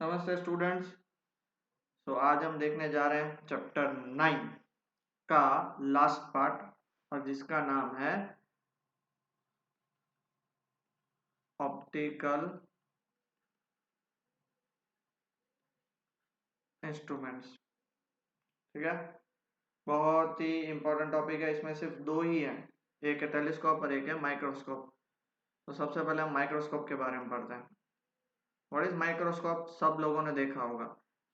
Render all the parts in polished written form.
नमस्ते स्टूडेंट्स। आज हम देखने जा रहे हैं चैप्टर 9 का लास्ट पार्ट और जिसका नाम है ऑप्टिकल इंस्ट्रूमेंट्स। ठीक है, बहुत ही इंपॉर्टेंट टॉपिक है। इसमें सिर्फ दो ही हैं, एक है टेलीस्कोप और एक है माइक्रोस्कोप। तो सबसे पहले हम माइक्रोस्कोप के बारे में पढ़ते हैं। What is microscope? सब लोगों ने देखा होगा।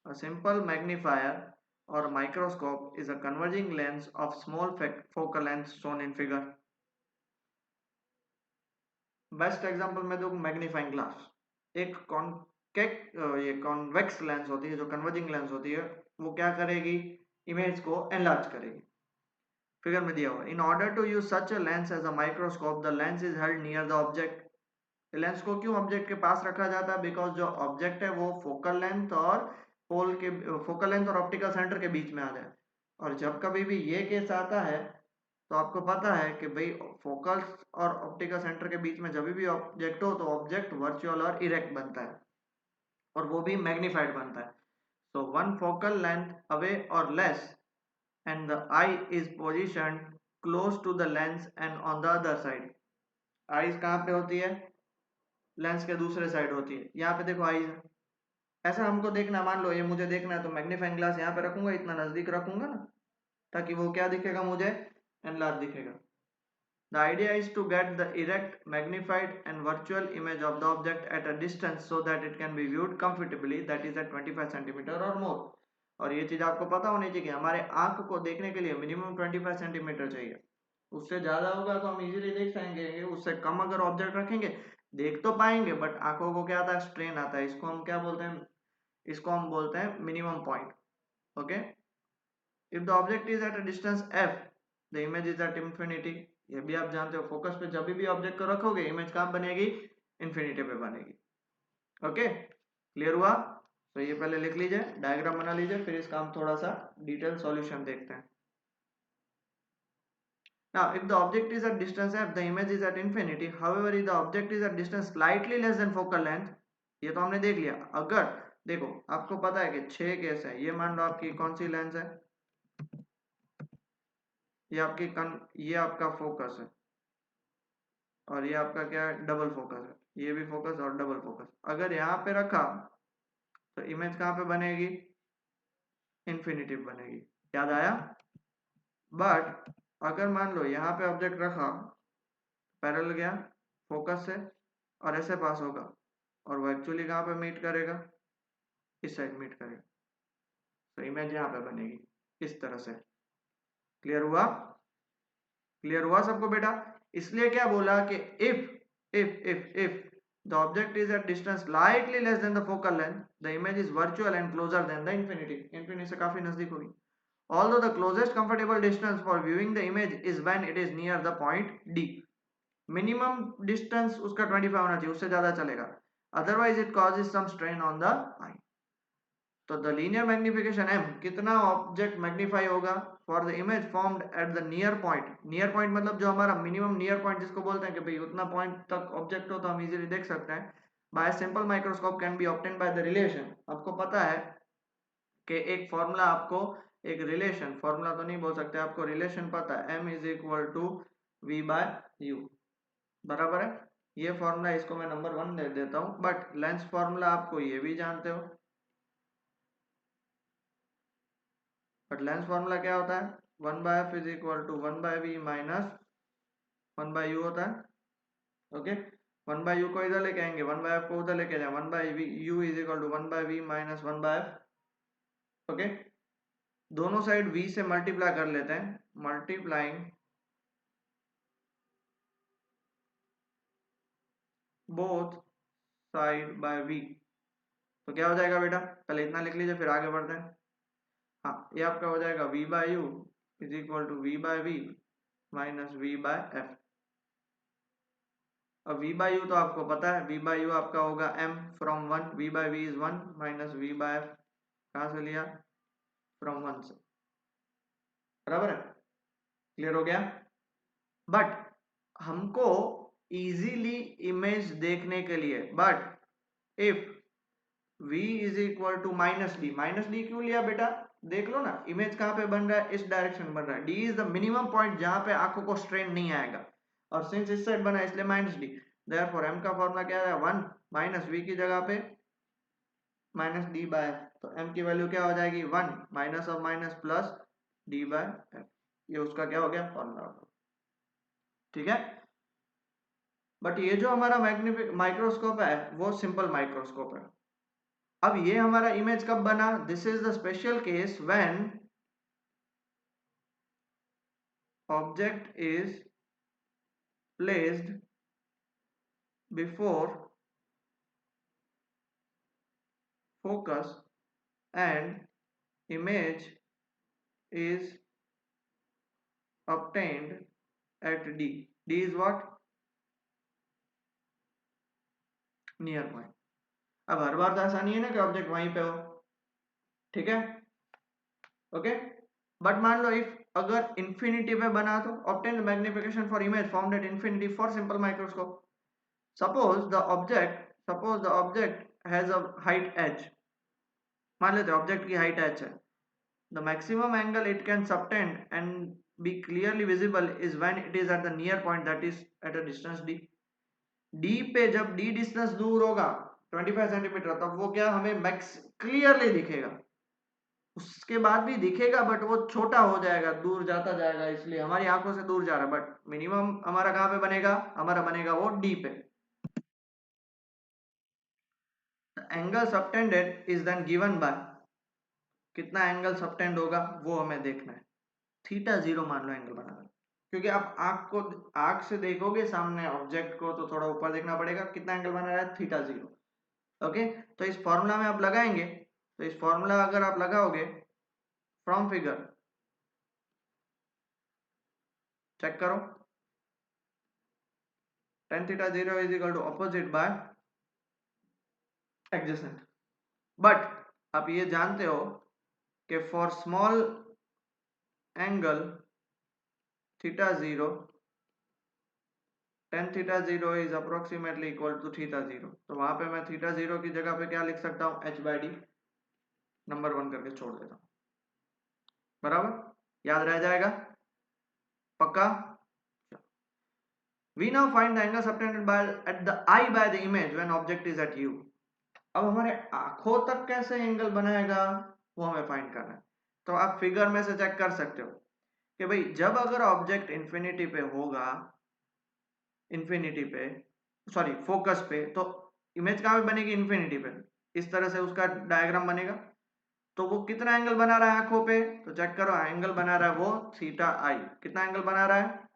अ सिंपल मैग्नीफायर और microscope is a converging lens of small focal length shown in figure. Best example में दूं, मैग्नीफाइंग ग्लास। एक ये कॉन्वेक्स लेंस होती है, जो कन्वर्जिंग लेंस होती है, वो क्या करेगी? इमेज को एनलार्ज करेगी। फिगर में दिया हुआ, in order to use such a lens as a microscope the lens is held near the object. Lens को क्यों ऑब्जेक्ट के पास रखा जाता है? बिकॉज जो ऑब्जेक्ट है वो फोकल लेंथ और ऑप्टिकल सेंटर के बीच में आ जाए। और जब कभी भी ये केस आता है तो आपको पता है कि भाई फोकल और ऑप्टिकल सेंटर के बीच में जब भी ऑब्जेक्ट हो तो ऑब्जेक्ट वर्चुअल और इरेक्ट बनता है, और वो भी मैग्नीफाइड बनता है। So one focal length away or less and the eye is position close to the lens and on the other side. Eyes कहाँ पे होती है? लेंस के दूसरे साइड होती है। यहाँ पे देखो आईज है। ऐसा हमको देखना, मान लो ये मुझे देखना है तो मैग्नीफाइंग ग्लास यहाँ पे रखूंगा, इतना नजदीक रखूंगा ना, ताकि वो क्या दिखेगा? मुझे एनलार्ज दिखेगा। The idea is to get the erect, magnified and virtual image of the object at a distance so that it can be viewed comfortably, that is at 25 cm or more. और ये चीज आपको पता होनी चाहिए कि हमारे आंख को देखने के लिए मिनिमम 25 सेंटीमीटर चाहिए। उससे ज्यादा होगा तो हम इजीली देख पाएंगे, उससे कम अगर ऑब्जेक्ट रखेंगे देख तो पाएंगे बट आंखों को क्या आता है? स्ट्रेन आता है। इसको हम क्या बोलते हैं? इसको हम बोलते हैं minimum point. Okay, if the object is at a distance f, the image is at infinity. ये भी आप जानते हो, फोकस पे जब भी ऑब्जेक्ट को रखोगे इमेज कहाँ बनेगी? इंफिनिटी पे बनेगी। ओके, क्लियर हुआ? तो ये पहले लिख लीजिए, डायग्राम बना लीजिए, फिर इसका हम थोड़ा सा डिटेल सॉल्यूशन देखते हैं। Now, if the object is at distance f, the image is at infinity. However, if the object is at distance slightly less than focal length, ये तो हमने देख लिया। अगर देखो, आपको पता है कि 6 केस है। ये मान लो आपकी कौन सी लेंस है? ये आपका फोकस है, और ये आपका क्या है? डबल फोकस है। ये भी फोकस और डबल फोकस। अगर यहाँ पे रखा तो इमेज कहाँ पे बनेगी? इन्फिनिटिव बनेगी। याद आया? बट अगर मान लो यहाँ पे ऑब्जेक्ट रखा, पैरेलल गया फोकस से और ऐसे पास होगा, और वो एक्चुअली कहाँ पे मीट करेगा? इस साइड मीट करेगा, तो इमेज यहाँ पे बनेगी इस तरह से। क्लियर हुआ? क्लियर हुआ सबको बेटा? इसलिए क्या बोला कि if the object is at distance slightly less than the focal length, the image is virtual and closer than the infinity. Infinity से काफी नजदीक होगी। Although the closest comfortable distance for viewing the image is when it is near the point D. Minimum distance उसका 25 होना चाहिए, उससे ज्यादा चलेगा, otherwise it causes some strain on the eye. तो द लीनियर मैग्निफिकेशन m, कितना object magnify होगा? For the image formed at the near point. Near point मतलब जो हमारा मिनिमम नियर पॉइंट, जिसको बोलते हैं कि भाई उतना पॉइंट तक ऑब्जेक्ट हो तो हम इजीली देख सकते हैं। Bye simple microscope can be obtained by the relation. आपको पता है कि एक फॉर्मूला, आपको एक रिलेशन, फॉर्मूला तो नहीं बोल सकते, आपको रिलेशन पता है, m is equal to v by u, बराबर है। ये फॉर्मूला, इसको मैं नंबर 1 दे देता हूँ, बट लेंस फॉर्मूला आपको ये भी जानते हो। बट लेंस फॉर्मूला क्या होता है? 1/f is equal to 1/v minus 1/u होता है। ओके, 1/u को इधर लेके आएंगे, 1/f को उधर लेके जाए, 1/u is equal to 1/v minus 1/f। Okay, दोनों साइड v से मल्टीप्लाई कर लेते हैं, multiplying both side by v। तो क्या हो जाएगा बेटा? पहले इतना लिख लीजिए, फिर आगे बढ़ते हैं। हाँ, ये आपका हो जाएगा v/u is equal to v/v minus v/f। अब v by u तो आपको पता है, v by u आपका होगा m from 1, v by v is 1 minus v by f, कहाँ से लिया? फ्रॉम 1 से, बराबर है। क्लियर हो गया? बट हमको इजीली इमेज देखने के लिए, but if v is equal to minus D क्यों लिया बेटा? देख लो ना, इमेज कहाँ पे बन रहा है, इस डायरेक्शन में बन रहा है। D is the minimum point जहां पे आंखों को स्ट्रेन नहीं आएगा, और सिंस इस साइड बना है इसलिए माइनस डी। देयरफॉर m का फॉर्मूला क्या है, 1 माइनस v की जगह पे माइनस डी बाय एफ। तो m की वैल्यू क्या हो जाएगी, 1 minus of minus plus D by F. ये उसका क्या हो गया, फॉर्मूला। ठीक है, बट ये जो हमारा मैग्निफिक माइक्रोस्कोप है वो सिंपल माइक्रोस्कोप है। अब ये हमारा इमेज कब बना, this is the special case when object is placed before focus and image is obtained at D. D is what? Near point. अब हर बार तो ऐसा नहीं है ना कि ऑब्जेक्ट वहीं पे हो, ठीक है, ओके। बट मान लो इफ अगर इंफिनिटी पे बना तो obtain the magnification for image formed at infinity for simple microscope. Suppose the object has a height h. मान लेते ऑब्जेक्ट की हाइट h है। The maximum angle it can subtend and be clearly visible is when it is at the near point, that is at a distance d. d पे जब d distance दूर होगा 25 centimetre, तब वो क्या हमें मैक्स क्लियरली दिखेगा। उसके बाद भी दिखेगा बट वो छोटा हो जाएगा, दूर जाता जाएगा, इसलिए हमारी आंखों से दूर जा रहा है। बट मिनिमम हमारा कहाँ पे बनेगा, हमारा बनेगा वो d पे। Angle subtended is then given by, कितना एंगल सबटेंड होगा वो हमें देखना है। थीटा 0 मान लो एंगल बना, क्योंकि आप आंख से देखोगे सामने ऑब्जेक्ट को तो थोड़ा ऊपर देखना पड़ेगा। कितना एंगल बना रहा है, थीटा 0। ओके, तो इस फॉर्मूला में आप लगाएंगे, तो इस फॉर्मूला अगर आप लगाओगे फ्रॉम फिगर, चेक करो, tan theta 0 is equal to opposite by adjacent. But आप ये जानते हो कि for small angle theta 0 tan theta 0 is approximately equal to theta 0। तो वहां पे मैं थीटा 0 की जगह पे क्या लिख सकता हूँ, h बाई डी, नंबर 1 करके छोड़ देता हूँ। बराबर, याद रह जाएगा, पक्का। We now find the angle subtended by at the eye by the image when object is at u. अब हमारे आंखों तक कैसे एंगल बनाएगा वो हमें फाइंड करना है। तो आप फिगर में से चेक कर सकते हो कि भाई जब अगर ऑब्जेक्ट इंफिनिटी पे होगा, इंफिनिटी पे सॉरी फोकस पे, तो इमेज कहाँ पे बनेगी, इंफिनिटी पे। इस तरह से उसका डायग्राम बनेगा। तो वो कितना एंगल बना रहा है आंखों पे, तो चेक करो, एंगल बना रहा है वो थीटा आई। कितना एंगल बना रहा है,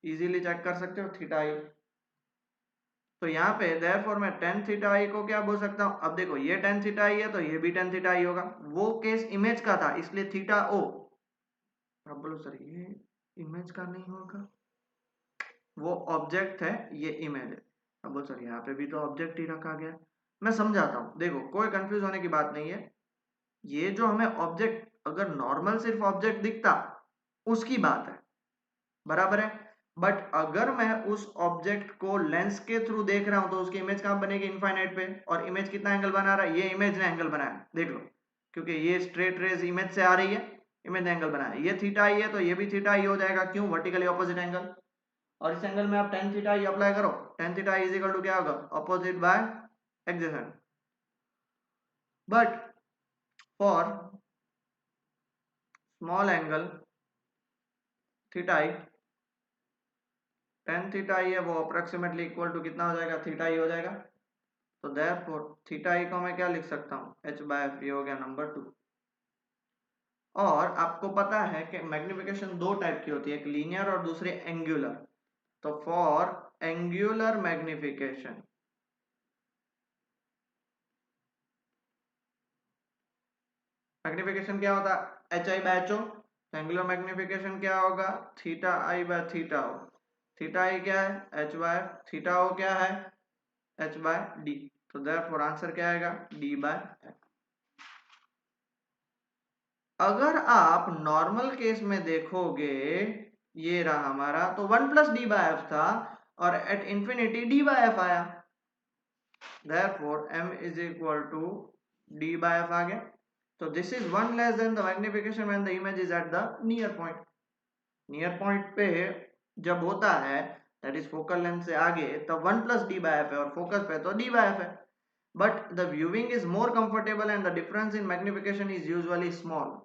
इजीली चेक कर सकते हो, थीटा आई। तो यहाँ पे देयरफॉर मैं tan थीटा आई को क्या बोल सकता हूँ, अब देखो ये tan थीटा आई है तो ये भी tan थीटा आई होगा। वो केस इमेज का था इसलिए थीटा ओ। अब बोलो सर ये इमेज का नहीं होगा, वो ऑब्जेक्ट है, ये इमेज है। अब बोलो सर यहाँ पे भी तो ऑब्जेक्ट ही रखा गया। मैं समझाता हूँ, देखो कोई कंफ्यूज होने की बात नहीं है। ये जो हमें ऑब्जेक्ट, अगर नॉर्मल सिर्फ ऑब्जेक्ट दिखता उसकी बात है, बराबर है। बट अगर मैं उस ऑब्जेक्ट को लेंस के थ्रू देख रहा हूं तो उसकी इमेज कहां बनेगी, इनफाइनाइट पे। और इमेज कितना एंगल बना रहा है, ये इमेज ने एंगल बनाया, देख लो, क्योंकि ये स्ट्रेट रेज इमेज से आ रही है, इमेज ने एंगल बनाया। ये थीटा आई है तो ये भी थीटा आई हो जाएगा, क्यों, वर्टिकली ऑपोजिट एंगल। और इस एंगल में आप tan थीटा आई अप्लाई करो, tan theta I is equal to क्या होगा, opposite by adjacent. But for small angle theta I, tan theta I है वो अप्रोक्सीमेटली इक्वल टू कितना हो जाएगा, थीटा आई हो जाएगा। तो देयरफॉर थीटा आई को मैं क्या लिख सकता हूँ, h बाय एफ, ये हो गया नंबर 2। और आपको पता है कि मैग्निफिकेशन दो टाइप की होती है, एक लीनियर और दूसरी एंगुलर। तो फॉर एंगुलर मैग्निफिकेशन, मैग्निफिकेशन क्या होता है, H I by H O. तो एंगुलर मैग्निफिकेशन क्या होगा, theta I by theta O. Theta I क्या है, एच बाय, थीटा ओ क्या है, एच बाय डी। तो देयरफॉर आंसर क्या आएगा, डी बाय एफ। अगर आप नॉर्मल केस में देखोगे, ये रहा हमारा, तो 1 प्लस डी बाय एफ था और at infinity D by F आया। Therefore m is equal to d by f आ गया। तो this is one less than the magnification when the image is at the near point. Near point पे जब होता है दैट इज फोकल लेंथ से आगे, तब 1 प्लस डी बाई एफ है, और फोकस पे तो डी बाई एफ है। But the viewing is more comfortable and the difference in magnification is usually small.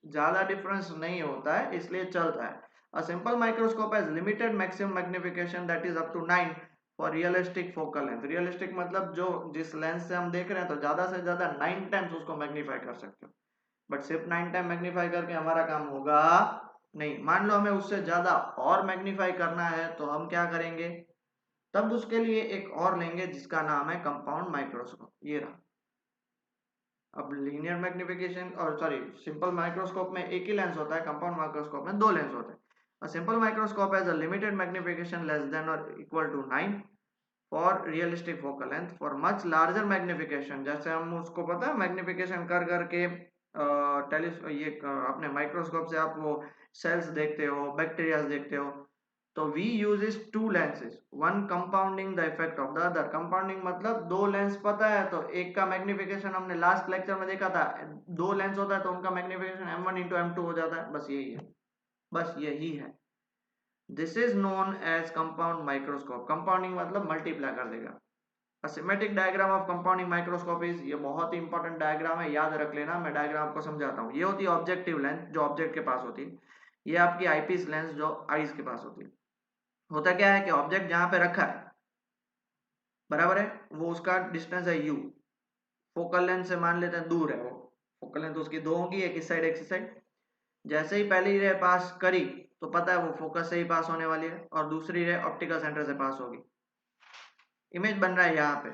ज्यादा डिफरेंस नहीं होता है, इसलिए चलता है। A simple microscope has limited maximum magnification that is up to 9 for realistic focal length. Realistic मतलब जो जिस लेंस से हम देख रहे हैं तो ज्यादा से ज्यादा 9 टाइम्स उसको मैग्नीफाई कर सकते हो, बट सिर्फ 9 टाइम मैग्नीफाई करके हमारा काम होगा नहीं। मान लो हमें उससे ज्यादा और मैग्नीफाई करना है तो हम क्या करेंगे, तब उसके लिए एक और लेंगे जिसका नाम है कंपाउंड माइक्रोस्कोप। ये रहा। अब लीनियर मैग्निफिकेशन और सॉरी सिंपल माइक्रोस्कोप में एक ही लेंस होता है, कंपाउंड माइक्रोस्कोप में दो लेंस होते हैं। A simple microscope has a limited magnification less than or equal to 9 for realistic focal length. For much larger magnification, जैसे हम उसको पता है मैग्निफिकेशन कर करके ये अपने माइक्रोस्कोप से आप वो सेल्स देखते हो, बैक्टीरिया देखते हो, तो we use is two lenses, one compounding the effect of the other. Compounding मतलब दो लेंस पता है तो एक का मैग्निफिकेशन हमने लास्ट लेक्चर में देखा था, दो लेंस होता है तो उनका मैग्निफिकेशन m1 इंटू m2 हो जाता है। बस यही है, बस यही है। This is known as compound microscope. Compounding मतलब मल्टीप्लाई कर देगा। Symmetric diagram of compounding microscope is, ये बहुत ही इंपॉर्टेंट डायग्राम है, याद रख लेना। मैं डायग्राम आपको समझाता हूँ। ये होती है ऑब्जेक्टिव लेंस जो ऑब्जेक्ट के पास होती है, ये आपकी आईपीस लेंस जो आईज के पास होती है। होता क्या है कि ऑब्जेक्ट जहां पे रखा है बराबर है, वो उसका डिस्टेंस है u। फोकल लेंथ से मान लेते हैं दूर है वो, फोकल लेंथ उसकी दो होगी, एक इस साइड एक इस साइड। जैसे ही पहली रे पास करी तो पता है वो फोकस से ही पास होने वाली है, और दूसरी रे ऑप्टिकल सेंटर से पास होगी। इमेज बन रहा है यहाँ पे,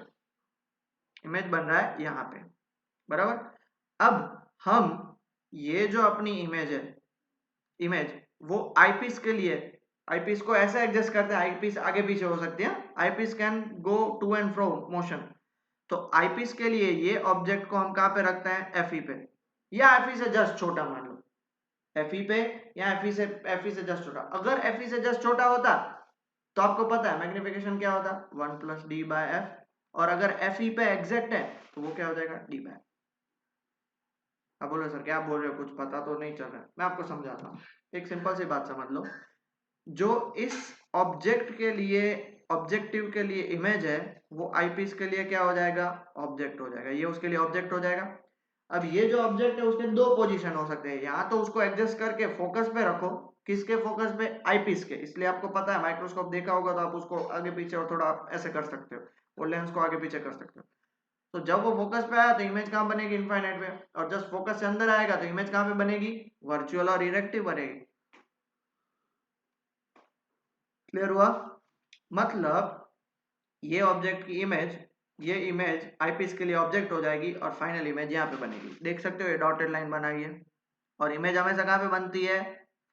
इमेज बन रहा है यहाँ पे बराबर। अब हम ये जो अपनी इमेज है, इमेज वो आईपीस के लिए, आईपीस को ऐसे एडजस्ट करते हैं, आईपीस आगे पीछे हो सकती है, eyepiece can go to and fro motion. तो आईपीस के लिए ये ऑब्जेक्ट को हम कहाँ पे रखते हैं, एफई पे, या एफई से जस्ट छोटा मान लो, एफई पे या एफई से जस्ट छोटा। अगर एफई से जस्ट छोटा होता तो आपको पता है मैग्निफिकेशन क्या होता, 1 प्लस डी बाय एफ, और अगर एफई पे एग्जैक्ट है तो वो क्या हो जाएगा, डी बाय। अब बोलो सर क्या बोल रहे हो, कुछ पता तो नहीं चल रहा है। मैं आपको समझाता हूँ, एक सिंपल सी बात समझ लो। जो इस ऑब्जेक्ट के लिए, ऑब्जेक्टिव के लिए इमेज है, वो आईपीस के लिए क्या हो जाएगा, ऑब्जेक्ट हो जाएगा। ये उसके लिए ऑब्जेक्ट हो जाएगा। अब ये जो ऑब्जेक्ट है उसके दो पोजीशन हो सकते हैं, यहाँ तो उसको एडजस्ट करके फोकस पे रखो, किसके फोकस पे, आईपीस के। इसलिए आपको पता है माइक्रोस्कोप देखा होगा तो आप उसको आगे पीछे और थोड़ा आप ऐसे कर सकते हो, वो लेंस को आगे पीछे कर सकते हो। तो जब वो फोकस पे आया तो इमेज कहाँ बनेगी, इनफाइनाइट पे, और जस्ट फोकस से अंदर आएगा तो इमेज कहाँ पे बनेगी, वर्चुअल और इरेक्टिव बनेगी। क्लियर हुआ? मतलब ये ऑब्जेक्ट की इमेज, ये इमेज आईपीस के लिए ऑब्जेक्ट हो जाएगी और फाइनल इमेज यहाँ पे बनेगी। देख सकते हो ये डॉटेड लाइन बनाई है, और इमेज हमेशा कहाँ पे बनती है,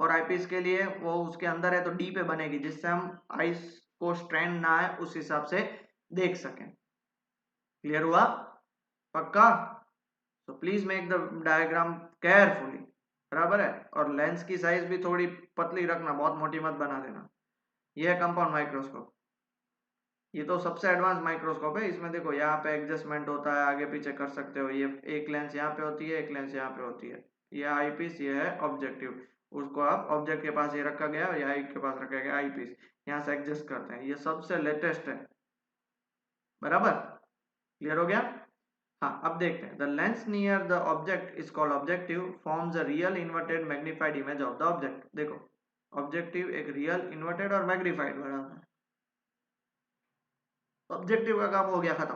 फॉर आईपीस के लिए वो उसके अंदर है तो डी पे बनेगी, जिससे हम आईज को स्ट्रेन ना है उस हिसाब से देख सकें। क्लियर हुआ? पक्का? तो please make the diagram carefully, बराबर है। और लेंस की साइज भी थोड़ी पतली रखना, बहुत मोटी मत बना देना। ये है कंपाउंड माइक्रोस्कोप। ये तो सबसे एडवांस माइक्रोस्कोप है। इसमें देखो यहाँ पे एडजस्टमेंट होता है, आगे पीछे कर सकते हो। ये एक लेंस यहाँ पे होती है, एक लेंस यहाँ पे होती है। ये आईपीस, ये है ऑब्जेक्टिव। उसको आप ऑब्जेक्ट के पास ये रखा गया, या आई के पास रखा गया आईपीस, यहाँ से एडजस्ट करते हैं। ये सबसे लेटेस्ट है, बराबर। क्लियर हो गया? हाँ, अब देखते हैं। The lens near the object is called objective, forms a real inverted magnified image of the object. देखो ऑब्जेक्टिव एक रियल इन्वर्टेड और मैग्नीफाइड बनाता है। ऑब्जेक्टिव का काम हो गया खत्म।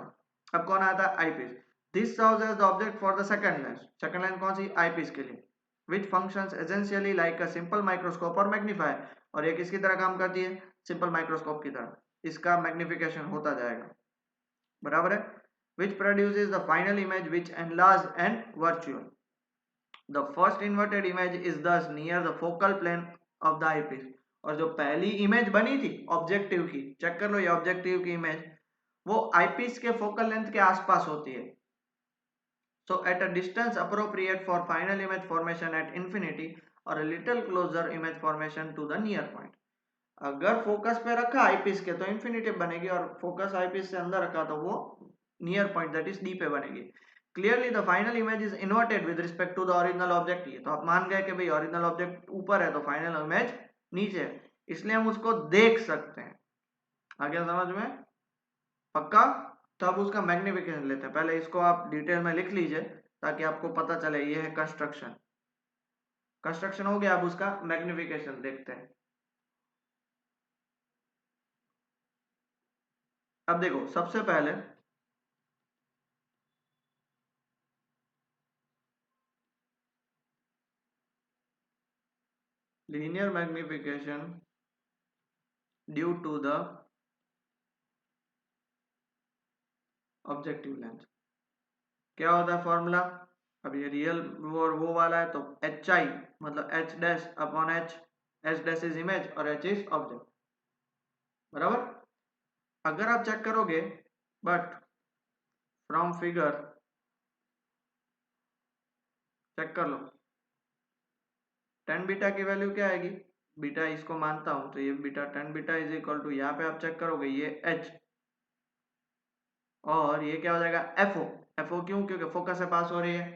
अब कौन आता है, eyepiece. This serves as the object for the second lens. Second lens कौन सी, आईपीस के लिए, which functions essentially like a simple microscope और मैग्नीफायर। और ये किसकी तरह काम करती है, सिंपल माइक्रोस्कोप की तरह। इसका मैग्निफिकेशन होता जाएगा, बराबर है। which produces the final image which enlarged and virtual. The first inverted image is thus near the focal plane of the eyepiece. और जो पहली इमेज बनी थी ऑब्जेक्टिव की, चेक कर लो ये ऑब्जेक्टिव की इमेज, वो आईपीस के फोकल लेंथ के आसपास होती है। So at a distance appropriate for final image formation at infinity or a little closer image formation to the near point. अगर फोकस पे रखा आईपीस के तो इंफिनिटी बनेगी, और फोकस आईपीस से अंदर रखा तो वो near point that is D पे बनेगी। Clearly the final image is inverted with respect to the original object. ये तो आप मान गए कि भाई ओरिजिनल ऑब्जेक्ट ऊपर है तो फाइनल इमेज नीचे है, इसलिए हम उसको देख सकते हैं। आ गया समझ में? पक्का? तो अब उसका मैग्निफिकेशन लेते हैं। पहले इसको आप डिटेल में लिख लीजिए ताकि आपको पता चले ये है कंस्ट्रक्शन। कंस्ट्रक्शन हो गया, अब उसका मैग्निफिकेशन देखते हैं। अब देखो सबसे पहले linear magnification due to the objective length. क्या होता है फॉर्मूला? अब ये रियल और वो वाला है तो एच आई मतलब H dash upon H, H dash is image और एच इज ऑब्जेक्ट, बराबर। अगर आप चेक करोगे बट फ्रॉम फिगर चेक कर लो, टेन बीटा की वैल्यू क्या आएगी? बीटा इसको मानता हूं तो ये beta tan beta is equal to, यहाँ पे आप चेक करोगे ये एच और ये क्या हो जाएगा एफ ओ। एफ ओ क्यों? क्योंकि फोकस से पास हो रही है,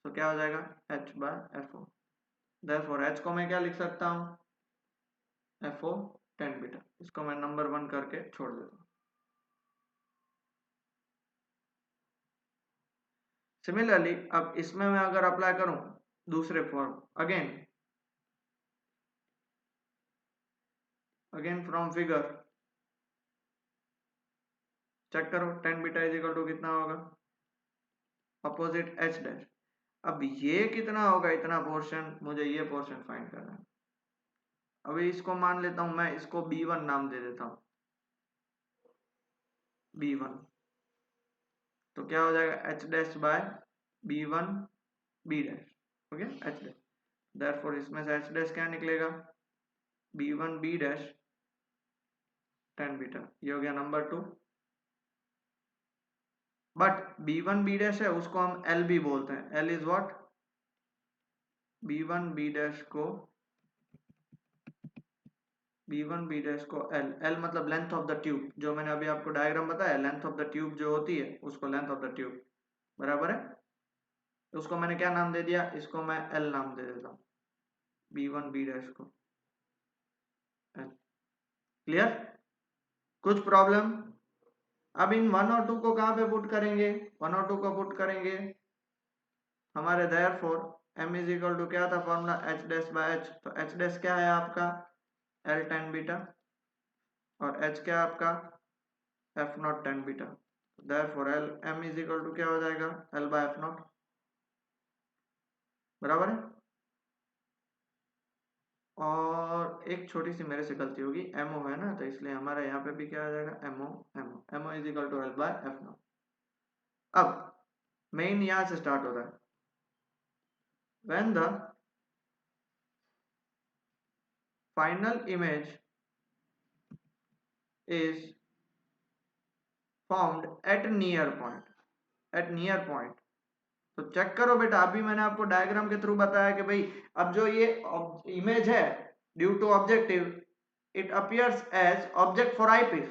तो क्या हो जाएगा H by F O. Therefore H को मैं क्या लिख सकता हूँ? F O tan beta. इसको मैं नंबर 1 करके छोड़ देता हूँ। सिमिलरली अब इसमें मैं अगर अप्लाई करूं दूसरे form, again from figure check करो, tan beta is equal to कितना होगा? Opposite H dash. अब ये कितना होगा? इतना पोर्शन, मुझे ये पोर्शन फाइंड करना है। अभी इसको मान लेता हूं मैं, इसको B1 नाम दे देता हूं, B1। तो क्या हो जाएगा H dash bye B1 B dash, okay H dash. Therefore इसमें से एच डैश क्या निकलेगा? B1 B dash tan beta. ये हो गया number 2। But B1 B dash है उसको हम L भी बोलते हैं। L is what? B1 B dash को B1 B डैश को L, L मतलब लेंथ ऑफ द ट्यूब। जो मैंने अभी आपको डायग्राम बताया, लेंथ ऑफ द ट्यूब जो होती है उसको लेंथ ऑफ द ट्यूब, बराबर है। तो उसको मैंने क्या नाम दे दिया? इसको मैं L नाम दे देता हूँ, B1 B डैश को L। क्लियर? कुछ प्रॉब्लम? अब इन 1 और 2 को कहाँ पे पुट करेंगे? 1 और 2 को पुट करेंगे हमारे therefore m is equal to क्या था formula? H dash by H. तो एच डैश क्या है आपका? L टेन बीटा और h क्या है आपका? F naught tan beta. Therefore L M is equal to क्या हो जाएगा? L बाय एफ नॉट, बराबर है। और एक छोटी सी मेरे से गलती होगी, एमओ है ना, तो इसलिए हमारा यहाँ पे भी क्या आ जाएगा? MO MO MO is equal to L by F naught. अब मेन यहाँ से स्टार्ट हो रहा है। When the final image is formed at near point, at near point। तो चेक करो बेटा, अभी मैंने आपको डायग्राम के थ्रू बताया कि भाई अब जो ये इमेज है due to objective, it appears as object for eyepiece.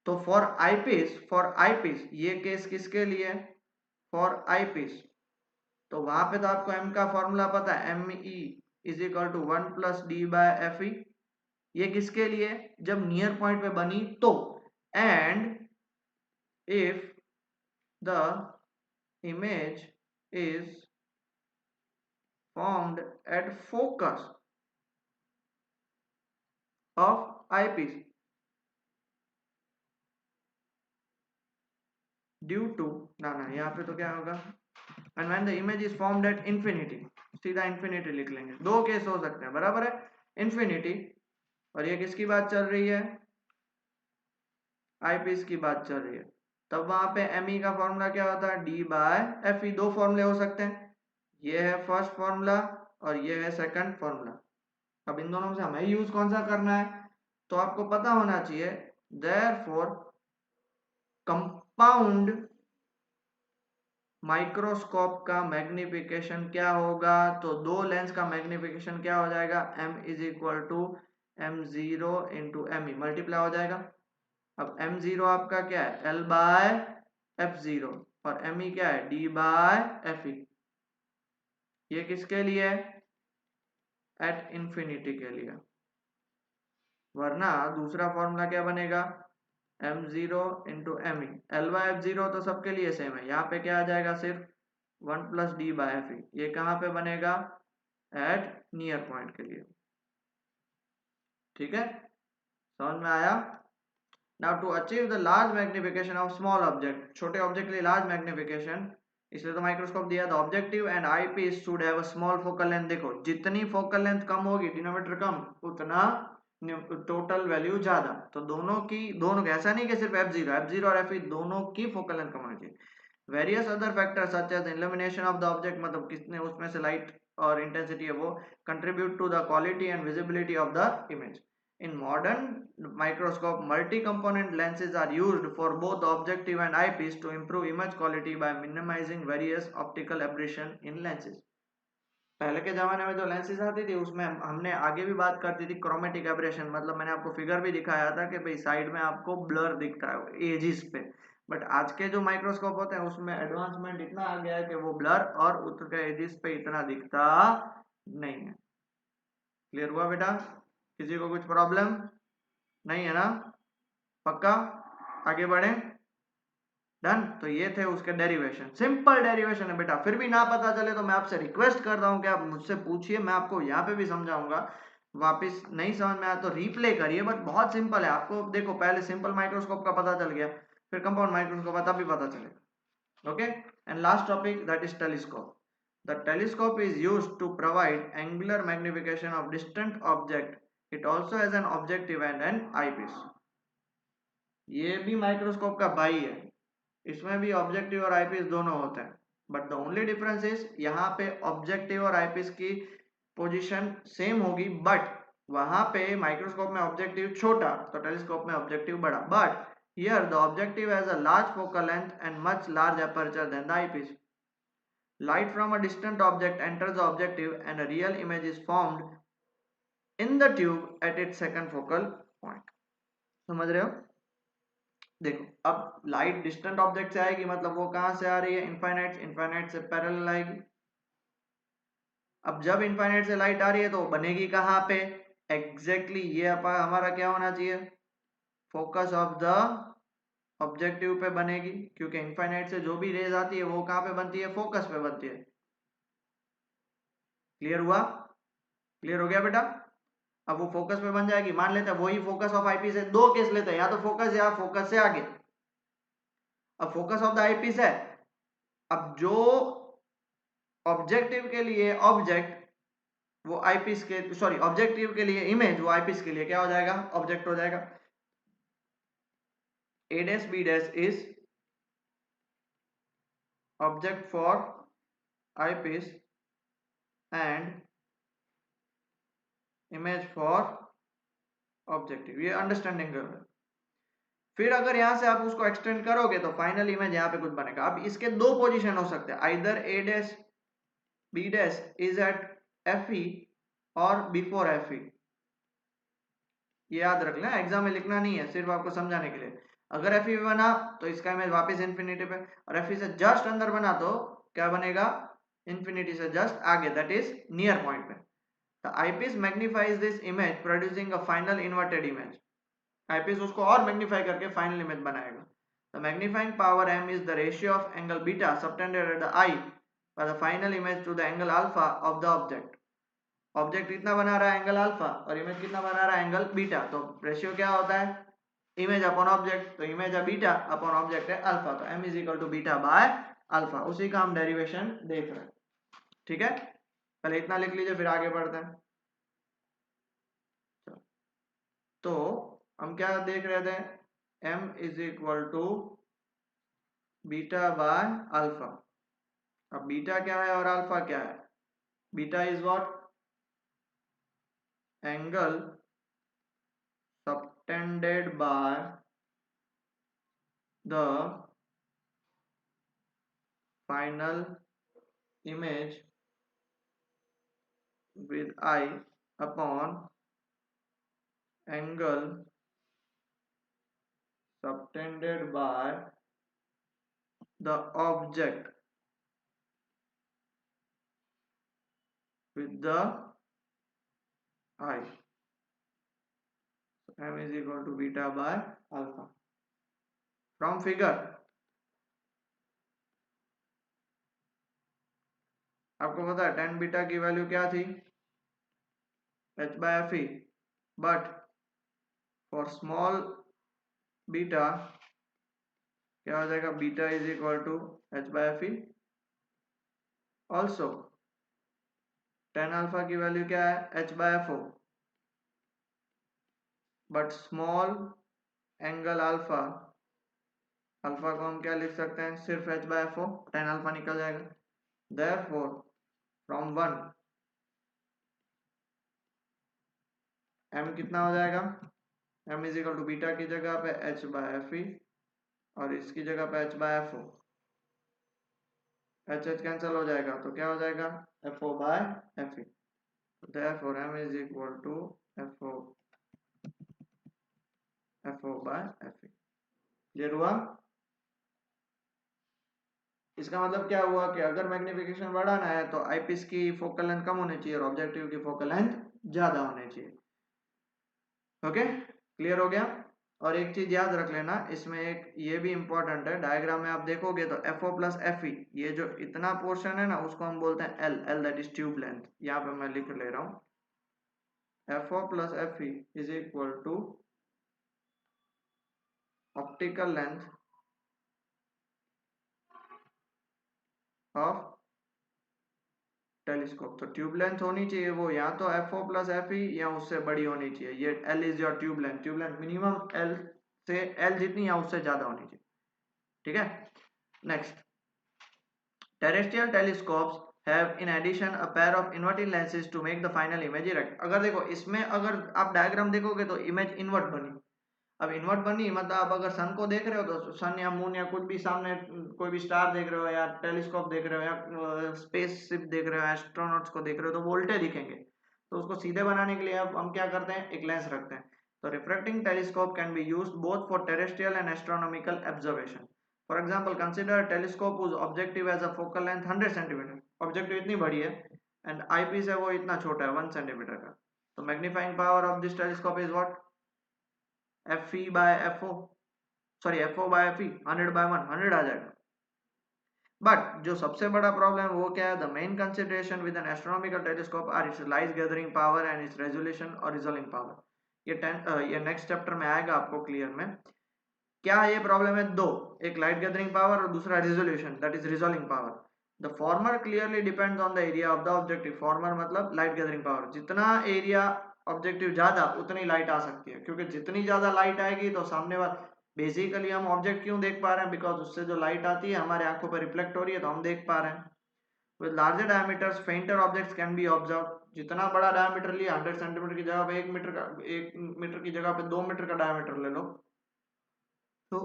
तो फॉर आईपीस ये केस किसके लिए? For eyepiece. तो वहां पे तो आपको m का फॉर्मूला पता है, M E is equal to 1 plus D by F E. ये किसके लिए? जब नियर पॉइंट पे बनी तो। And if the image is formed at focus of eyepiece due to ना यहाँ पे तो क्या होगा? and when the image is formed at infinity, सीधा infinity लिख लेंगे। दो केस हो सकते हैं, बराबर है, infinity और ये किसकी बात चल रही है? आई पीस की बात चल रही है। तब वहां पे एम ई का फॉर्मूला क्या होता है? D by F E. दो फॉर्मूले हो सकते हैं, ये है फर्स्ट फॉर्मूला और ये है सेकंड फॉर्मूला। अब इन दोनों में से हमें यूज कौन सा करना है? तो आपको पता होना चाहिए देयरफॉर कंपाउंड माइक्रोस्कोप का मैग्निफिकेशन क्या होगा? तो दो लेंस का मैग्निफिकेशन क्या हो जाएगा? m is equal to m0 into M E, multiply हो जाएगा। अब m0 आपका क्या है? L बाय f0 और ME क्या है, D/FE। ये किसके लिए, एट इंफिनिटी के लिए, वरना दूसरा फॉर्मूला क्या बनेगा, m0 इंटू ME। L/F0 तो सबके लिए सेम है, यहाँ पे क्या आ जाएगा, सिर्फ 1 प्लस D/FE। ये कहाँ पे बनेगा, एट नियर पॉइंट के लिए। ठीक है, समझ में आया। Now to achieve the large magnification of small object, छोटे ऑब्जेक्ट के लिए लार्ज मैग्निफिकेशन, इसलिए तो माइक्रोस्कोप दिया। The objective and eye piece should have a small focal length. देखो जितनी फोकल लेंथ कम होगी, डिनोमीटर कम, उतना टोटल वैल्यू ज्यादा। तो दोनों की ऐसा नहीं कि सिर्फ F0 और FE, दोनों की फोकल लेंथ कम होनी चाहिए। Various other factors such as illumination of the object, मतलब कितने उसमें से लाइट और इंटेंसिटी है वो contribute to the quality and visibility of the image. In modern microscope, multi-component lenses are used for both objective and eyepiece to improve image quality by minimizing various optical aberration in lenses. पहले के जमाने में जो lenses आती थी उसमें हमने आगे भी बात करती थी क्रोमेटिक एब्रेशन, मतलब मैंने आपको फिगर भी दिखाया था कि भाई साइड में आपको ब्लर दिखता है एजिस पे। बट आज के जो माइक्रोस्कोप होते हैं उसमें एडवांसमेंट इतना आ गया है कि वो ब्लर और उसके एजिस पे इतना दिखता नहीं है। क्लियर हुआ बेटा, किसी को कुछ प्रॉब्लम नहीं है ना, पक्का, आगे बढ़े, डन। तो ये थे उसके डेरिवेशन, सिंपल डेरिवेशन है बेटा। फिर भी ना पता चले तो मैं आपसे रिक्वेस्ट कर रहा हूँ कि आप मुझसे पूछिए, मैं आपको यहाँ पे भी समझाऊंगा। वापस नहीं समझ में आया तो रीप्ले करिए, बट बहुत सिंपल है। आपको देखो पहले सिंपल माइक्रोस्कोप का पता चल गया, फिर कंपाउंड माइक्रोस्कोप का तब भी पता चलेगा। Okay, and last topic that is telescope. The telescope is used to provide angular magnification of distant object. It also has an objective and an eyepiece. ये भी माइक्रोस्कोप का भाई है, इसमें भी ऑब्जेक्टिव और आईपीस दोनों होते हैं। But the only difference is यहाँ पे ऑब्जेक्टिव और आईपीस की पोजीशन सेम होगी, बट वहां पे माइक्रोस्कोप में ऑब्जेक्टिव छोटा तो टेलीस्कोप में ऑब्जेक्टिव बड़ा। But here the objective has a large focal length and much large aperture than the eyepiece. Light from a distant object enters the objective and a real image is formed in the tube at its second focal point. समझ रहे हो, देखो अब light distant object से आएगी, मतलब वो कहां से आ रही है, इनफाइनाइट से पैरेलल आएगी। अब जब इनफाइनाइट से लाइट आ रही है तो बनेगी कहां पे, एग्जैक्टली ये हमारा क्या होना चाहिए, फोकस ऑफ द ऑब्जेक्टिव पे बनेगी, क्योंकि इनफाइनाइट से जो भी रेज आती है वो कहां पे बनती है, फोकस पे बनती है। क्लियर हुआ, क्लियर हो गया बेटा। अब वो फोकस पे बन जाएगी, मान लेते हैं वही फोकस ऑफ आईपीस है, दो केस लेते हैं, या तो फोकस या फोकस से आगे। अब फोकस ऑफ द आईपीस है, अब जो ऑब्जेक्टिव के लिए ऑब्जेक्ट वो आईपीस के, सॉरी ऑब्जेक्टिव के लिए इमेज वो आईपीस के लिए क्या हो जाएगा, ऑब्जेक्ट हो जाएगा। A dash B dash is object for eyepiece and image for objective, ये अंडरस्टैंडिंग कर रहे हैं। फिर अगर यहां से आप उसको एक्सटेंड करोगे तो फाइनल इमेज यहाँ पे कुछ बनेगा। अब इसके दो पोजीशन हो सकते हैं, either A dash B dash is at FE और बिफोर FE। ये याद रख लें, एग्जाम में लिखना नहीं है, सिर्फ आपको समझाने के लिए। अगर FE पे बना तो इसका इमेज वापस इन्फिनिटी पे, और FE से जस्ट अंदर बना तो क्या बनेगा, इन्फिनिटी से जस्ट आगे, दैट इज नियर पॉइंट पे। The eyepiece magnifies this image producing a final inverted image. Eyepiece उसको और मैग्नीफाई करके फाइनल इमेज बनाएगा। The magnifying power m is the ratio of angle beta subtended at the eye by the final image to the angle alpha of the object. Object कितना बना रहा है, angle alpha, और image कितना बना रहा है, एंगल बीटा। तो रेशियो क्या होता है, इमेज अपॉन ऑब्जेक्ट, तो इमेज है बीटा अपॉन ऑब्जेक्ट है अल्फा, तो m is equal to beta by alpha. उसी का हम डेरिवेशन देख रहे हैं। ठीक है, पहले इतना लिख लीजिए फिर आगे बढ़ते हैं। तो हम क्या देख रहे थे, m is equal to beta by alpha. अब बीटा क्या है और अल्फा क्या है, beta is what, angle subtended by the final image with I upon angle subtended by the object with the eye. M is equal to beta by alpha. From figure आपको पता है tan beta की value क्या थी, h by f e, but for small beta क्या हो जाएगा, beta is equal to h by f e. Also tan alpha की वैल्यू क्या है, h by f o, but small angle alpha, alpha को हम क्या लिख सकते हैं, सिर्फ h by f o, tan alpha निकल जाएगा. Therefore from 1 m कितना हो जाएगा, m is equal to beta की जगह पे h by f e और इसकी जगह पे h by f o, h h cancel हो जाएगा तो क्या हो जाएगा, f o by f e. Therefore m is equal to f o by f e. Clear हुआ. इसका मतलब क्या हुआ कि अगर मैग्निफिकेशन बढ़ाना है तो आईपीस की फोकल लेंथ कम होनी चाहिए और ऑब्जेक्टिव की फोकल लेंथ ज्यादा होनी चाहिए. ओके, क्लियर हो गया. और एक चीज याद रख लेना, इसमें एक ये भी इंपॉर्टेंट है, डायग्राम में आप देखोगे तो FO प्लस FE, ये जो इतना पोर्शन है ना उसको हम बोलते हैं L that is tube length. यहाँ पे मैं लिख ले रहा हूँ, FO plus FE is equal to optical length of telescope. तो ट्यूब लेंथ होनी चाहिए वो या तो FO प्लस FE या उससे बड़ी होनी चाहिए. ये L is your tube length. Tube length minimum L से L जितनी या उससे ज्यादा होनी चाहिए. ठीक है. Next, terrestrial telescopes have in addition a pair of inverted lenses to make the final image erect. अगर देखो इसमें अगर आप डायग्राम देखोगे तो इमेज इन्वर्ट बनी. अब इन्वर्ट बनी मतलब आप अगर सन को देख रहे हो तो सन या मून या कुछ भी सामने कोई भी स्टार देख रहे हो या टेलीस्कोप देख रहे हो या स्पेस शिप देख रहे हो, एस्ट्रोनॉट्स को देख रहे हो तो वो उल्टे दिखेंगे. तो उसको सीधे बनाने के लिए अब हम क्या करते हैं, एक लेंस रखते हैं. तो refracting telescope can be used both for terrestrial and astronomical observation. For example consider telescope whose objective has a focal length 100 cm. Objective इतनी बड़ी है एंड आईपीस है वो इतना छोटा है 1 सेंटीमीटर का. तो magnifying power of this telescope is what, FE by FO, sorry FO by FE, 100 by 1, 100 आ जाएगा. बट जो सबसे बड़ा प्रॉब्लम है वो क्या है, the main consideration with an astronomical telescope are its light gathering power and its resolution और resolving power. ये नेक्स्ट चैप्टर में आएगा आपको क्लियर में. क्या ये प्रॉब्लम है, दो, एक लाइट गैदरिंग पावर और दूसरा resolution that is resolving power. The former clearly depends on the area of the objective. Farmer मतलब लाइट गैदरिंग पावर, जितना एरिया ऑब्जेक्टिव ज्यादा उतनी लाइट आ सकती है, क्योंकि जितनी ज्यादा लाइट आएगी तो सामने वाला, बेसिकली हम ऑब्जेक्ट क्यों देख पा रहे हैं, बिकॉज उससे जो लाइट आती है हमारे आंखों पर रिफ्लेक्ट हो रही है तो हम देख पा रहे हैं. With larger diameters फेंटर objects can be observe. जितना बड़ा डायमीटर लिया, 100 सेंटीमीटर की जगह पे 1 मीटर का, 1 मीटर की जगह पे 2 मीटर का डायमीटर ले लो, तो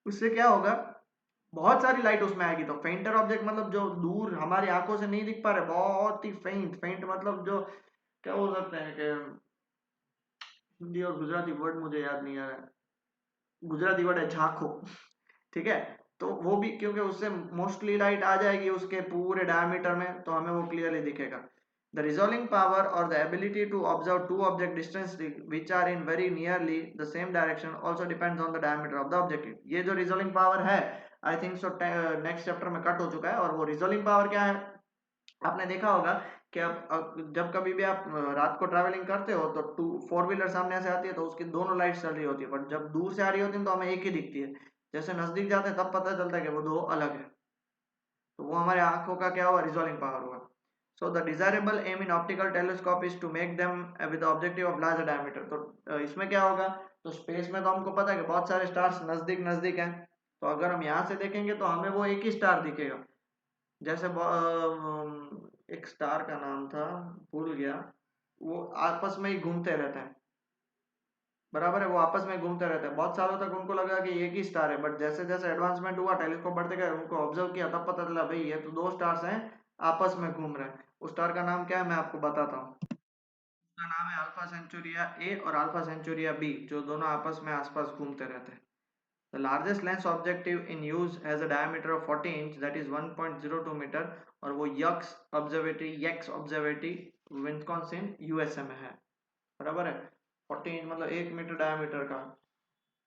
उससे क्या होगा, बहुत सारी लाइट उसमें आएगी. तो फेंटर ऑब्जेक्ट मतलब जो दूर हमारी आंखों से नहीं दिख पा रहे, बहुत ही फेंट. फेंट मतलब जो क्या बोल सकते हैं कि हिंदी और गुजराती वर्ड मुझे याद नहीं आ रहा है, गुजराती वर्ड है झांको. ठीक है. तो वो भी क्योंकि उससे मोस्टली लाइट आ जाएगी उसके पूरे डायमीटर में तो हमें वो क्लियरली दिखेगा. The resolving power or the ability to observe two object distantly which are in very nearly the same direction also depends on the diameter of the objective. ये जो resolving power है, I think so next chapter में cut हो चुका है. और वो resolving power क्या है, आपने देखा होगा कि अब जब कभी भी आप रात को ट्रैवलिंग करते हो तो 4 व्हीलर सामने से आती है तो उसकी दोनों लाइट चल रही होती है, बट जब दूर से आ रही होती है तो हमें एक ही दिखती है. जैसे नजदीक जाते हैं तब पता चलता है कि वो दो अलग है. तो वो हमारे आंखों का क्या हुआ, रिजॉल्विंग पावर हुआ. So the desirable aim in optical telescope is to make them with objective of larger diameter. तो इसमें क्या होगा, तो स्पेस में तो हमको पता है कि बहुत सारे स्टार्स नजदीक नजदीक हैं. तो अगर हम यहाँ से देखेंगे तो हमें वो एक ही स्टार दिखेगा. जैसे एक स्टार का नाम था, भूल गया, वो आपस में ही घूमते रहते हैं, बराबर है, वो आपस में घूमते रहते हैं. बहुत सालों तक उनको लगा कि एक ही स्टार है, बट जैसे जैसे एडवांसमेंट हुआ, टेलीस्कोप बढ़ते गए, उनको ऑब्जर्व किया, तब पता चला भाई ये तो दो स्टार्स हैं आपस में घूम रहे हैं. उस स्टार का नाम क्या है मैं आपको बताता हूँ. उसका नाम है अल्फा सेंचुरिया ए और अल्फा सेंचुरिया बी, जो दोनों आपस में आसपास घूमते रहते हैं. The largest lens objective in use has a diameter of 40 inch, that is 1.02 metre, और वो यक्स ऑब्जर्वेटरी विस्कॉन्सिन यूएसए में है, बराबर है। 40 इंच मतलब 1 मीटर डायमीटर का,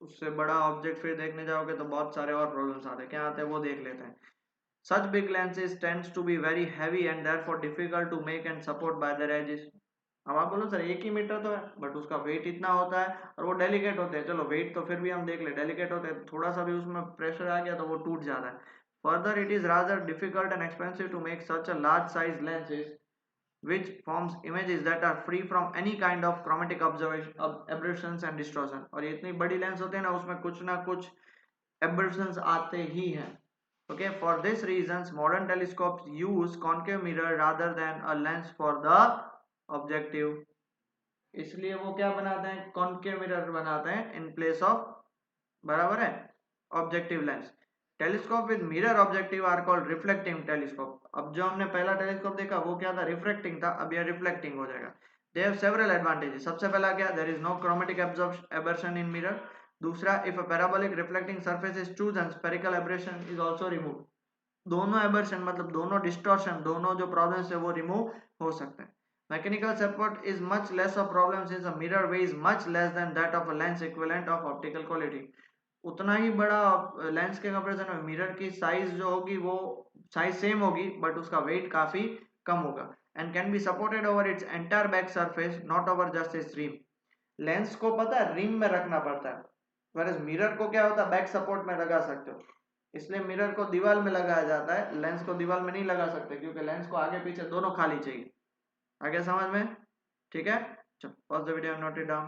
उससे बड़ा ऑब्जेक्ट फिर देखने जाओगे तो बहुत सारे और प्रॉब्लम्स आते हैं। क्या आते हैं वो देख लेते हैं। Such big lenses tends to be very heavy and therefore difficult to make and support by their edges. अब आप बोलो सर 1 ही मीटर तो है, बट उसका वेट इतना होता है और वो डेलिकेट होते हैं। चलो वेट तो फिर भी हम देख ले, डेलिकेट होते हैं, थोड़ा सा भी उसमें प्रेशर आ गया तो वो टूट जाता है। Further it is rather difficult and expensive to make such a large size lenses which forms images that are free from any kind of chromatic aberrations and distortion। और ये इतनी बड़ी लेंस होते हैं ना, उसमें कुछ ना कुछ aberrations आते ही हैं। Okay, for this reasons modern telescopes use concave mirror rather than a lens for the objective। इसलिए वो क्या बनाते हैं, कॉन्केव मिरर बनाते हैं इन प्लेस ऑफ, बराबर है, objective lens. Telescope with mirror objective are called reflecting telescope. अब जो हमने पहला टेलीस्कोप देखा वो क्या था, रिफ्लेक्टिंग था, अब ये रिफ्लेक्टिंग हो जाएगा। They have several advantages. सबसे पहला क्या, there is no chromatic aberration in mirror. दूसरा, if a parabolic reflecting surface is chosen, spherical aberration is also removed. दोनों एबर्शन मतलब दोनों डिस्टॉर्शन, दोनों जो प्रॉब्लम्स है वो रिमूव हो सकते हैं। Mechanical support is much less of problem since a mirror weighs much less than that of a lens equivalent of optical quality। उतना ही बड़ा लेंस के कंपैरिजन में मिरर की साइज जो होगी वो साइज सेम होगी, बट उसका वेट काफी कम होगा। And can be supported over its entire back surface, not over just its rim. Lens को पता है रिम में रखना पड़ता है, वरस मिरर को क्या होता है, बैक सपोर्ट में लगा सकते हो। इसलिए मिरर को दीवार में लगाया जाता है, लेंस को दीवार में नहीं लगा सकते, क्योंकि लेंस को आगे पीछे दोनों खाली चाहिए। आगे समझ में, ठीक है। चलो pause the video, note it down.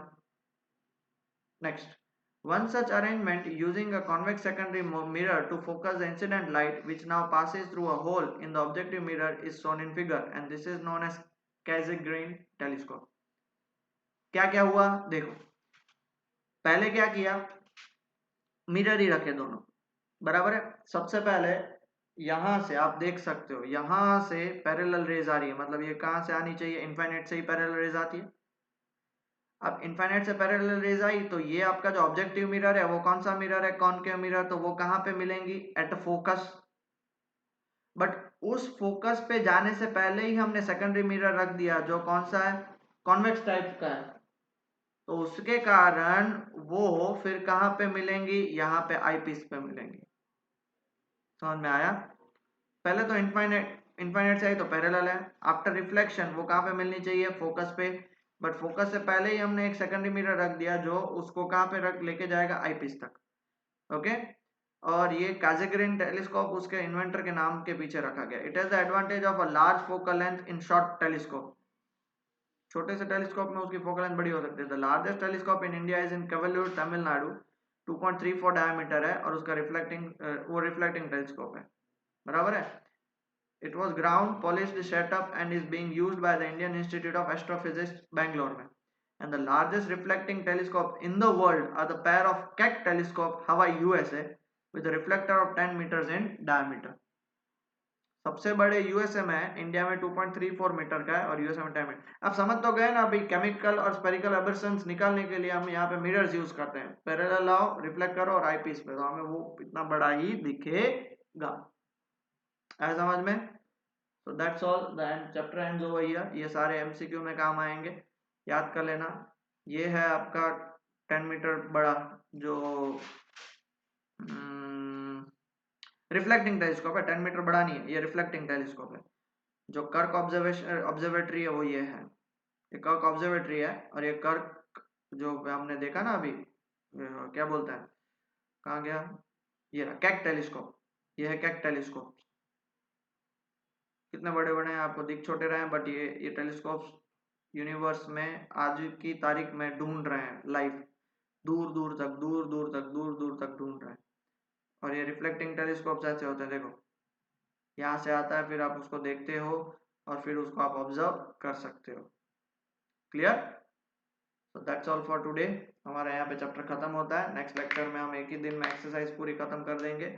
Next, one such arrangement using a convex secondary mirror to focus the incident light which now passes through a hole in the objective mirror is shown in figure, and this is known as Cassegrain telescope। क्या क्या हुआ देखो, पहले क्या किया, mirror ही रखे दोनों, बराबर है। सबसे पहले यहां से आप देख सकते हो, यहां से पैरेलल रेज आ रही है, मतलब ये कहां से आनी चाहिए, इनफाइनाइट से ही पैरेलल रेज आती है। अब इनफाइनाइट से पैरेलल रेज आई तो ये आपका जो ऑब्जेक्टिव मिरर है वो कौन सा मिरर है, कॉनकेव मिरर, तो वो कहां पे मिलेंगी, एट फोकस। बट उस फोकस पे जाने से पहले ही हमने सेकेंडरी मिरर रख दिया जो कौन सा है, कॉन्वेक्स टाइप का है, तो उसके कारण वो फिर कहां पे मिलेंगी, यहाँ पे आईपीस पे मिलेंगी। समझ में आया। पहले तो इनफाइनाइट से आई तो पैरेलल है, आफ्टर रिफ्लेक्शन वो कहां पे मिलनी चाहिए, फोकस पे, बट फोकस से पहले ही हमने एक सेकेंडरी मिरर रख दिया जो उसको कहां पे रख लेके जाएगा, आईपीस तक। ओके, और ये काजेग्रेन टेलीस्कोप उसके इन्वेंटर के नाम के पीछे रखा गया। It has the advantage of a large focal length in short telescope. छोटे से टेलीस्कोप में उसकी फोकल लेंथ बड़ी हो सकती है। The largest telescope in India is in Kavalur, Tamil Nadu, 2.34 diameter है, और उसका रिफ्लेक्टिंग टेलीस्कोप है, बराबर है। It was ground polished setup and is being used by the Indian Institute of Astrophysics, Bangalore में। And the largest reflecting telescope in the world are the pair of Keck telescope, Hawaii, USA, with a reflector of 10 meters in diameter। सबसे बड़े USA में, India में 2.34 metre का है और USA में 10 metre. अब समझ तो गए ना अभी, केमिकल और स्पेरिकल एबर्शंस निकालने के लिए हम यहाँ पे मिरर्स यूज करते हैं, पैरेलल लाओ, रिफ्लेक्ट करो और आईपीस पे, तो हमें वो इतना बड़ा ही दिखेगा। आया समझ में। तो that's all, the end chapter ends over here. ये सारे एमसीक्यू में काम आएंगे, याद कर लेना। ये है आपका 10 मीटर बड़ा जो रिफ्लेक्टिंग टेलीस्कोप है, 10 मीटर बड़ा नहीं है, ये रिफ्लेक्टिंग टेलीस्कोप है। जो कर्क ऑब्जर्वेटरी है वो ये है, ये कर्क ऑब्जर्वेटरी है, और ये कर्क जो हमने देखा ना अभी, क्या बोलते हैं, कहाँ गया, ये रहा केक टेलीस्कोप, ये है केक टेलीस्कोप। कितने बड़े बड़े हैं, आपको दिख छोटे रहे हैं, बट ये टेलीस्कोप्स यूनिवर्स में आज की तारीख में ढूंढ रहे हैं लाइफ, दूर दूर तक दूर दूर तक दूर दूर तक ढूंढ रहे हैं। और ये रिफ्लेक्टिंग टेलीस्कोप्स ऐसे होते हैं, देखो यहाँ से आता है, फिर आप उसको देखते हो और फिर उसको आप ऑब्जर्व कर सकते हो। क्लियर। तो दैट्स ऑल फॉर टुडे। हमारा यहाँ पे चैप्टर खत्म होता है। नेक्स्ट लेक्चर में हम एक ही दिन में एक्सरसाइज पूरी खत्म कर देंगे।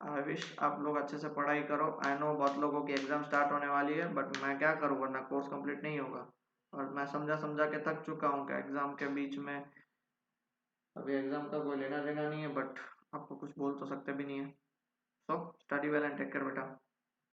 आई विश आप लोग अच्छे से पढ़ाई करो। आई नो बहुत लोगों की एग्जाम स्टार्ट होने वाली है, बट मैं क्या करूँ, वरना कोर्स कंप्लीट नहीं होगा। और मैं समझा समझा के थक चुका हूँ कि एग्जाम के बीच में, अभी एग्जाम का कोई लेना देना नहीं है, बट आपको कुछ बोल तो सकते भी नहीं है। So study well and take care बेटा।